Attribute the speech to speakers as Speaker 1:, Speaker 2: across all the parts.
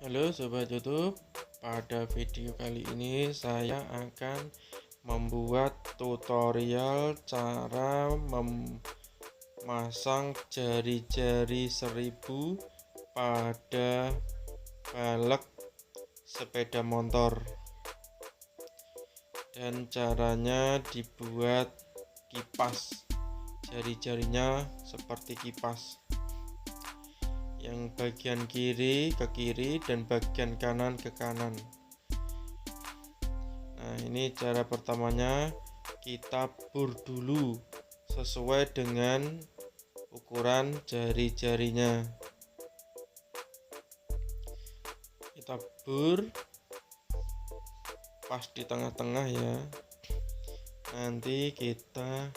Speaker 1: Halo Sobat YouTube, pada video kali ini saya akan membuat tutorial cara memasang jari-jari 1000 pada balek sepeda motor, dan caranya dibuat kipas. Jari-jarinya seperti kipas, yang bagian kiri ke kiri dan bagian kanan ke kanan. Nah, ini cara pertamanya, kita bur dulu sesuai dengan ukuran jari-jarinya. Kita bur pas di tengah-tengah ya. Nanti kita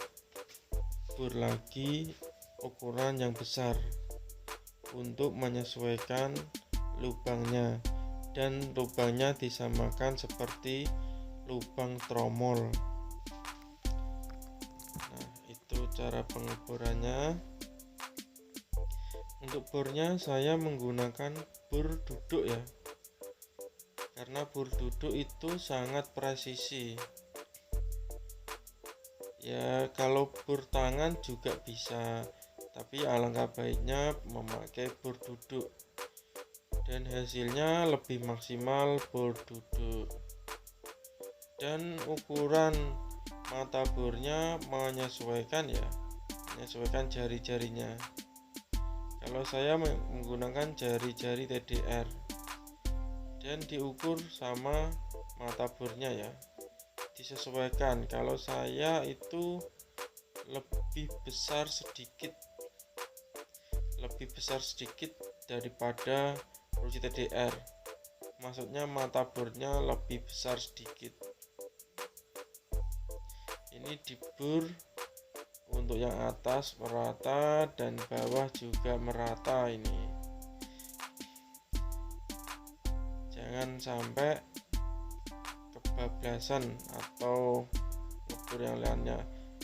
Speaker 1: bur lagi ukuran yang besar untuk menyesuaikan lubangnya, dan lubangnya disamakan seperti lubang tromol. Nah, itu cara pengukurannya. Untuk burnya saya menggunakan bur duduk ya, karena bur duduk itu sangat presisi ya. Kalau bur tangan juga bisa, tapi alangkah baiknya memakai bur duduk, dan hasilnya lebih maksimal bur duduk. Dan ukuran mata burnya menyesuaikan jari-jarinya. Kalau saya menggunakan jari-jari TDR, dan diukur sama mata burnya ya, disesuaikan. Kalau saya itu lebih besar sedikit daripada ruji TDR, maksudnya mata burnya lebih besar sedikit. Ini dibur untuk yang atas merata dan bawah juga merata. Ini jangan sampai kebablasan atau ngebur yang lainnya.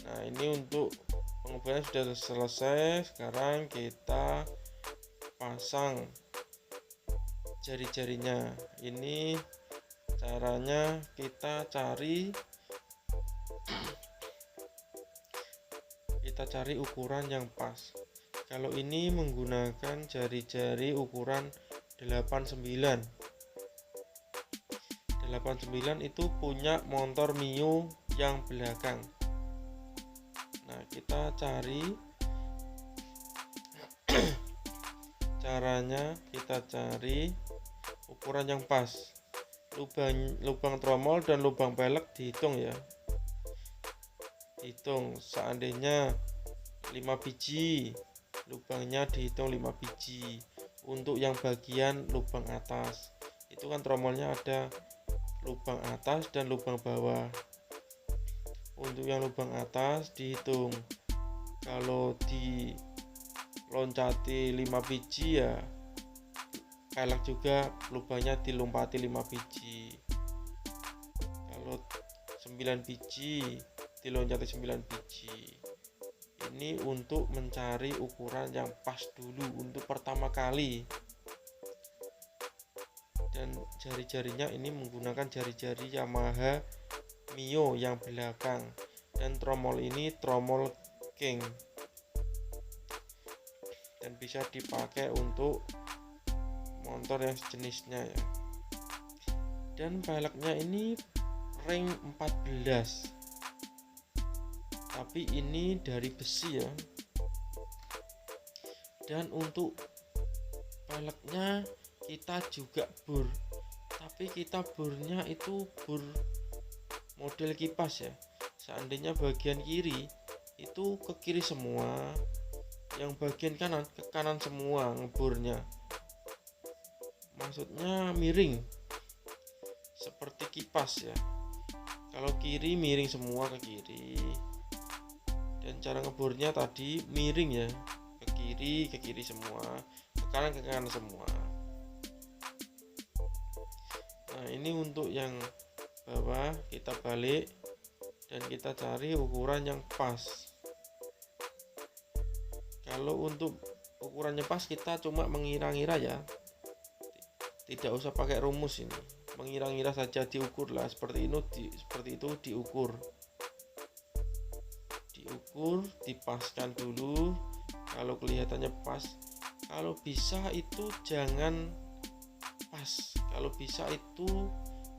Speaker 1: Nah, ini untuk penguburan sudah selesai. Sekarang kita pasang jari-jarinya. Ini caranya, kita cari ukuran yang pas. Kalau ini menggunakan jari-jari ukuran 89 itu punya motor Mio yang belakang. Nah, kita cari caranya, kita cari ukuran yang pas. Lubang tromol dan lubang pelek dihitung ya. Hitung, seandainya 5 biji, lubangnya dihitung 5 biji. Untuk yang bagian lubang atas, itu kan tromolnya ada lubang atas dan lubang bawah. Untuk yang lubang atas dihitung, kalau diloncati 5 biji ya pelek juga lubangnya dilompati 5 biji. Kalau 9 biji diloncati 9 biji. Ini untuk mencari ukuran yang pas dulu untuk pertama kali. Dan jari-jarinya ini menggunakan jari-jari Yamaha Mio yang belakang, dan tromol ini tromol King, dan bisa dipakai untuk motor yang sejenisnya ya. Dan peleknya ini ring 14, tapi ini dari besi ya. Dan untuk peleknya kita juga bur, tapi kita burnya itu bur model kipas ya. Seandainya bagian kiri itu ke kiri semua, yang bagian kanan ke kanan semua ngeburnya, maksudnya miring seperti kipas ya. Kalau kiri miring semua ke kiri, dan cara ngeburnya tadi miring ya, ke kiri semua, ke kanan semua. Nah, ini untuk yang bawah kita balik dan kita cari ukuran yang pas. Kalau untuk ukurannya pas kita cuma mengira-ngira ya, Tidak usah pakai rumus ini, mengira-ngira saja, diukurlah seperti itu diukur, dipaskan dulu. Kalau kelihatannya pas, kalau bisa itu jangan pas, kalau bisa itu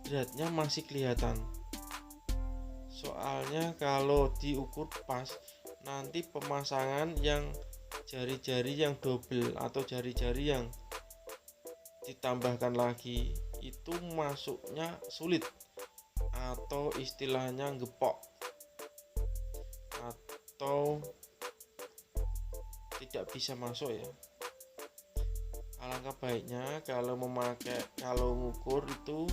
Speaker 1: beratnya masih kelihatan. Soalnya kalau diukur pas, nanti pemasangan yang jari-jari yang double atau jari-jari yang ditambahkan lagi itu masuknya sulit, atau istilahnya gepok, atau tidak bisa masuk ya. Alangkah baiknya kalau ngukur itu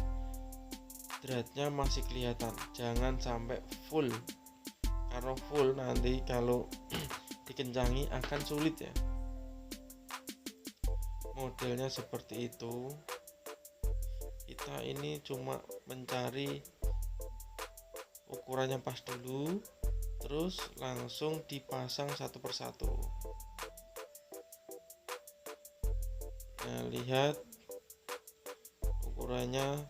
Speaker 1: dratnya masih kelihatan, jangan sampai full, karena full nanti kalau dikencangi akan sulit ya. Modelnya seperti itu. Kita ini cuma mencari ukurannya pas dulu, terus langsung dipasang satu persatu. Nah, lihat ukurannya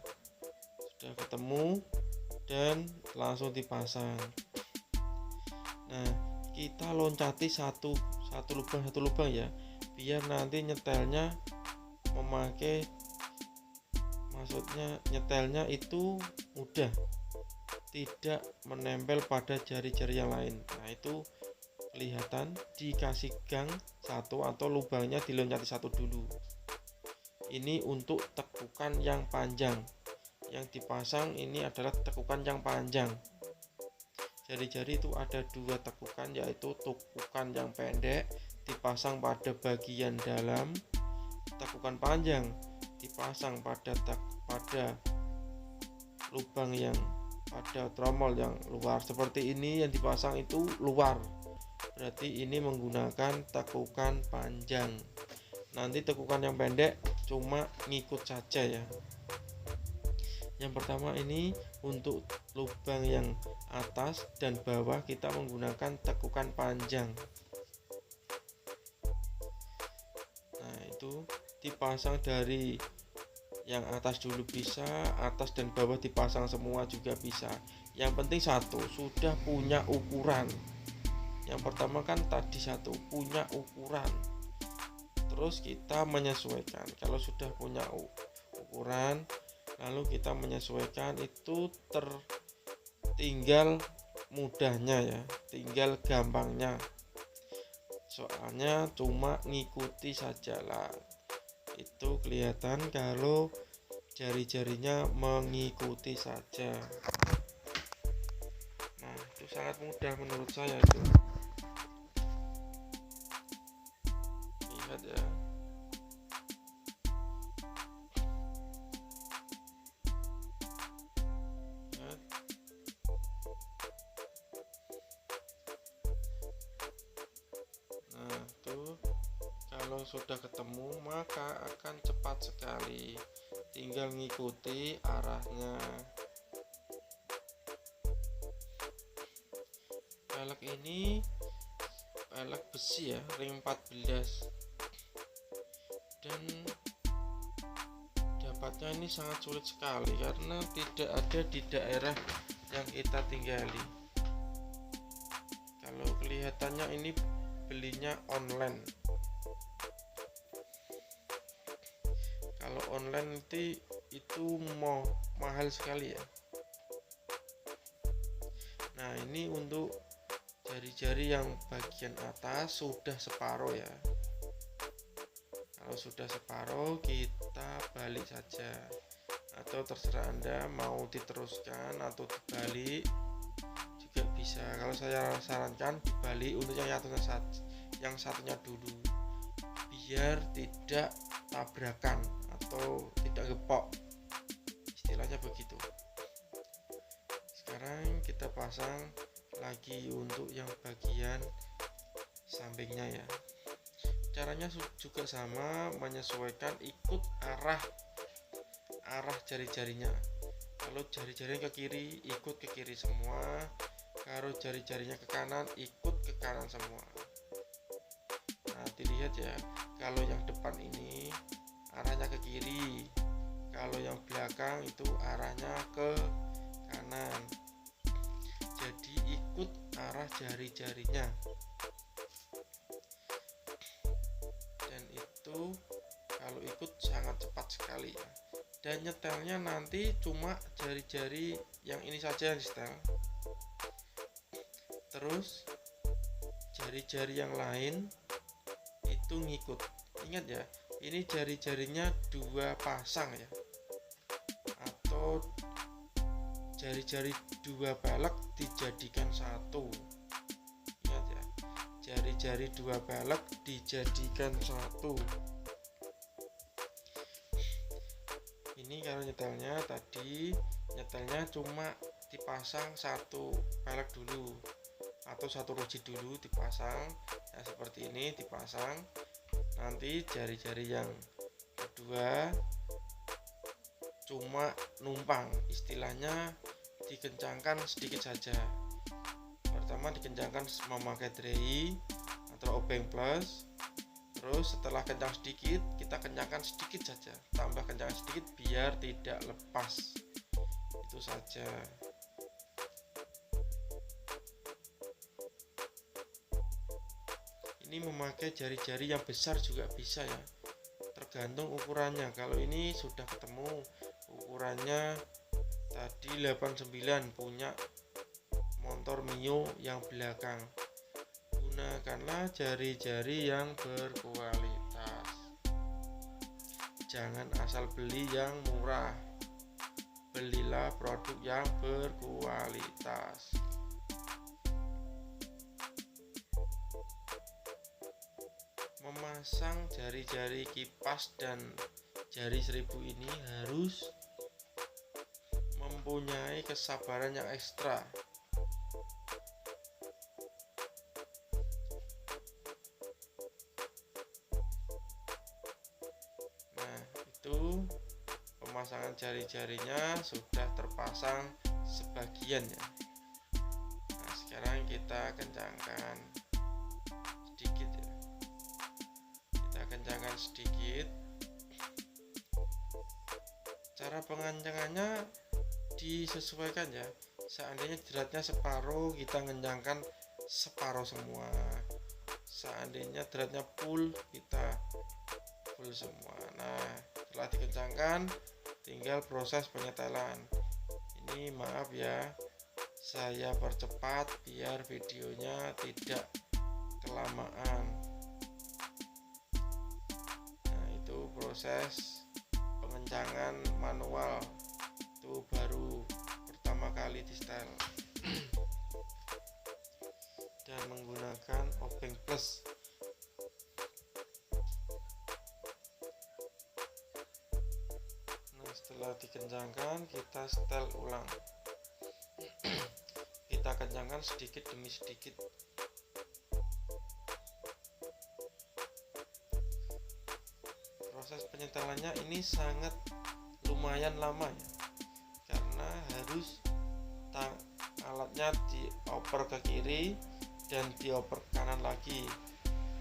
Speaker 1: sudah ketemu dan langsung dipasang. Nah, kita loncati satu lubang ya, biar nanti nyetelnya nyetelnya itu mudah, tidak menempel pada jari-jari yang lain. Nah, itu kelihatan dikasih gang satu atau lubangnya diloncati satu dulu. Ini untuk tekukan yang panjang. Yang dipasang ini adalah tekukan yang panjang. Jari-jari itu ada dua tekukan, yaitu tekukan yang pendek dipasang pada bagian dalam, tekukan panjang dipasang pada lubang yang pada tromol yang luar. Seperti ini, yang dipasang itu luar, berarti ini menggunakan tekukan panjang. Nanti tekukan yang pendek cuma ngikut saja ya. Yang pertama ini untuk lubang yang atas dan bawah kita menggunakan tekukan panjang. Nah, itu dipasang dari yang atas dulu bisa, atas dan bawah dipasang semua juga bisa. Yang penting satu, sudah punya ukuran. Yang pertama kan tadi satu, punya ukuran. Terus kita menyesuaikan. Kalau sudah punya ukuran, lalu kita menyesuaikan, itu tinggal mudahnya ya, tinggal gampangnya. Soalnya cuma ngikuti sajalah. Itu kelihatan kalau jari-jarinya mengikuti saja. Nah, itu sangat mudah menurut saya itu. Lihat ya. Nah, tuh kalau sudah ketemu maka akan cepat sekali, tinggal ngikuti arahnya. Pelek ini pelek besi ya, ring 14, dan dapatnya ini sangat sulit sekali karena tidak ada di daerah yang kita tinggali. Kalau kelihatannya ini belinya online. Kalau online itu mau mahal sekali ya. Nah, ini untuk jari-jari yang bagian atas sudah separuh ya. Kalau sudah separuh kita balik saja, atau terserah Anda mau diteruskan atau dibalik juga bisa. Kalau saya sarankan dibalik untuk yang satunya dulu, biar tidak tabrakan atau tidak gepok, istilahnya begitu. Sekarang kita pasang lagi untuk yang bagian sampingnya ya. Caranya juga sama, menyesuaikan ikut arah jari-jarinya. Kalau jari-jarinya ke kiri, ikut ke kiri semua. Kalau jari-jarinya ke kanan, ikut ke kanan semua. Nah, dilihat ya, kalau yang depan ini arahnya ke kiri, Kalau yang belakang itu arahnya ke kanan, jadi ikut arah jari-jarinya, dan itu kalau ikut sangat cepat sekali ya. Dan nyetelnya nanti cuma jari-jari yang ini saja yang setel, terus jari-jari yang lain itu ngikut. Ingat ya, ini jari-jarinya dua pasang ya, atau jari-jari dua balak dijadikan satu. Ingat ya, jari-jari dua balak dijadikan satu. Ini kalau nyetelnya tadi, nyetelnya cuma dipasang satu pelek dulu atau satu roji dulu dipasang. Nah, seperti ini dipasang. Nanti jari-jari yang kedua cuma numpang, istilahnya dikencangkan sedikit saja. Pertama dikencangkan memakai drei atau obeng plus, terus setelah kencang sedikit kita kencangkan sedikit saja, tambah kencangkan sedikit biar tidak lepas, itu saja. Ini memakai jari-jari yang besar juga bisa ya, tergantung ukurannya. Kalau ini sudah ketemu ukurannya tadi 89 punya motor Mio yang belakang, gunakanlah jari-jari yang berkualitas, jangan asal beli yang murah, belilah produk yang berkualitas. Memasang jari-jari kipas dan jari 1000 ini harus mempunyai kesabaran yang ekstra. Nah, itu pemasangan jari-jarinya sudah terpasang sebagian ya. Nah, sekarang kita kencangkan sedikit ya. Kita kencangkan sedikit. Cara pengencangannya disesuaikan ya. Seandainya jeratnya separuh, kita kencangkan separuh semua. Seandainya jeratnya full, kita full semua. Nah, setelah dikencangkan tinggal proses penyetelan. Ini maaf ya, saya percepat biar videonya tidak kelamaan. Nah, itu proses pengencangan manual, itu baru pertama kali di setel dan menggunakan obeng plus. Nah, setelah dikencangkan kita setel ulang. Kita kencangkan sedikit demi sedikit. Proses penyetelannya ini sangat lumayan lama ya, karena harus alatnya dioper ke kiri dan dioper ke kanan lagi.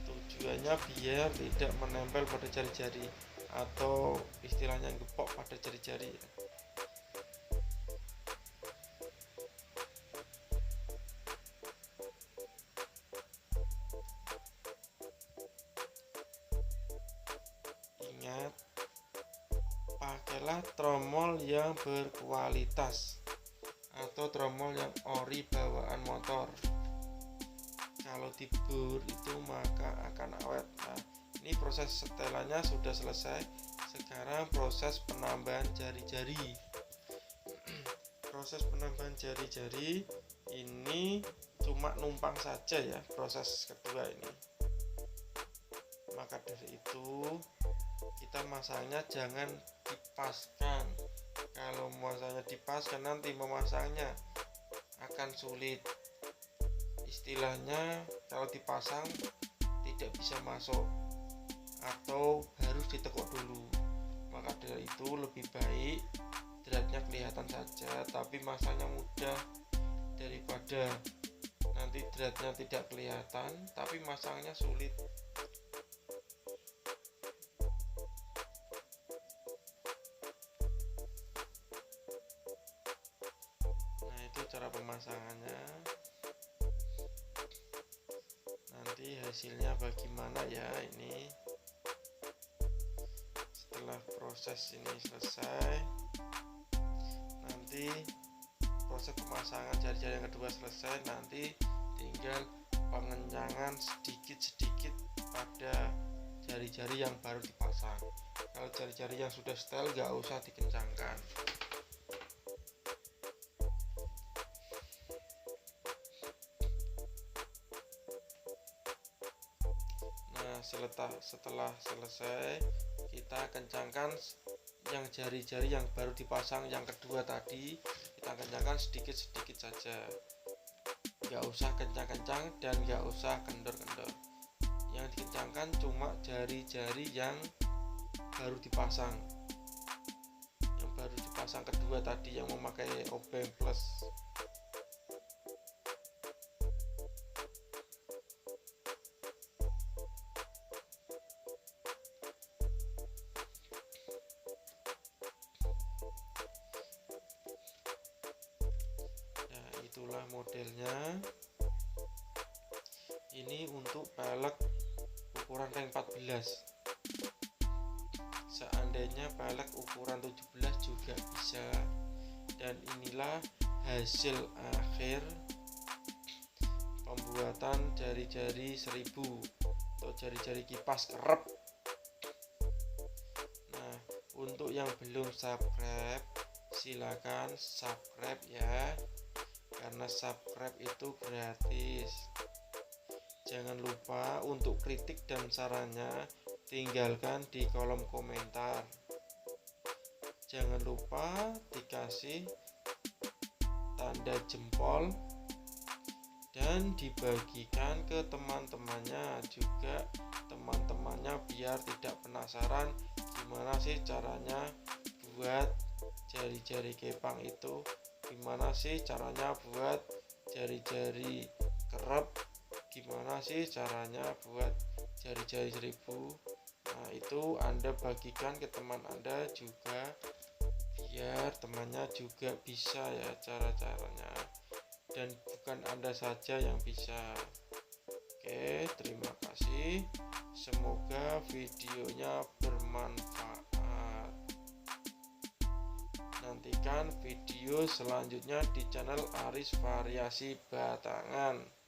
Speaker 1: Tujuannya biar tidak menempel pada jari-jari atau istilahnya gepok pada jari-jari. Ingat, pakailah tromol yang berkualitas atau tromol yang ori bawaan motor. Kalau dibur itu maka akan awet. Nah, ini proses setelannya sudah selesai. Sekarang proses penambahan jari-jari. Proses penambahan jari-jari ini cuma numpang saja ya, proses kedua ini. Maka dari itu kita masangnya jangan dipaskan. Kalau masangnya dipaskan nanti memasangnya akan sulit. Istilahnya kalau dipasang tidak bisa masuk atau harus ditekuk dulu. Maka dari itu lebih baik dratnya kelihatan saja tapi masangnya mudah, daripada nanti dratnya tidak kelihatan tapi masangnya sulit. pemasangannya. Nanti hasilnya bagaimana ya ini. Setelah proses ini selesai, nanti proses pemasangan jari-jari yang kedua selesai, nanti tinggal pengencangan sedikit-sedikit pada jari-jari yang baru dipasang. Kalau jari-jari yang sudah setel nggak usah dikencangkan. Nah, setelah selesai, kita kencangkan yang jari-jari yang baru dipasang yang kedua tadi, kita kencangkan sedikit-sedikit saja, nggak usah kencang-kencang dan nggak usah kendor-kendor. Yang dikencangkan cuma jari-jari yang baru dipasang, kedua tadi yang memakai obeng plus. Itulah modelnya. Ini untuk pelek ukuran ring 14. Seandainya pelek ukuran 17 juga bisa. Dan inilah hasil akhir pembuatan jari-jari 1000 atau jari-jari kipas kerep. Nah, untuk yang belum subscribe, silakan subscribe ya, karena subscribe itu gratis. Jangan lupa untuk kritik dan sarannya tinggalkan di kolom komentar. Jangan lupa dikasih tanda jempol dan dibagikan ke teman-temannya juga, teman-temannya biar tidak penasaran gimana sih caranya buat jari-jari kepang itu, gimana sih caranya buat jari-jari kerep, gimana sih caranya buat jari-jari 1000. Nah, itu Anda bagikan ke teman Anda juga, biar temannya juga bisa ya cara-caranya, dan bukan Anda saja yang bisa. Oke, terima kasih, semoga videonya bermanfaat. Nantikan video selanjutnya di channel Aris Variasi Batangan.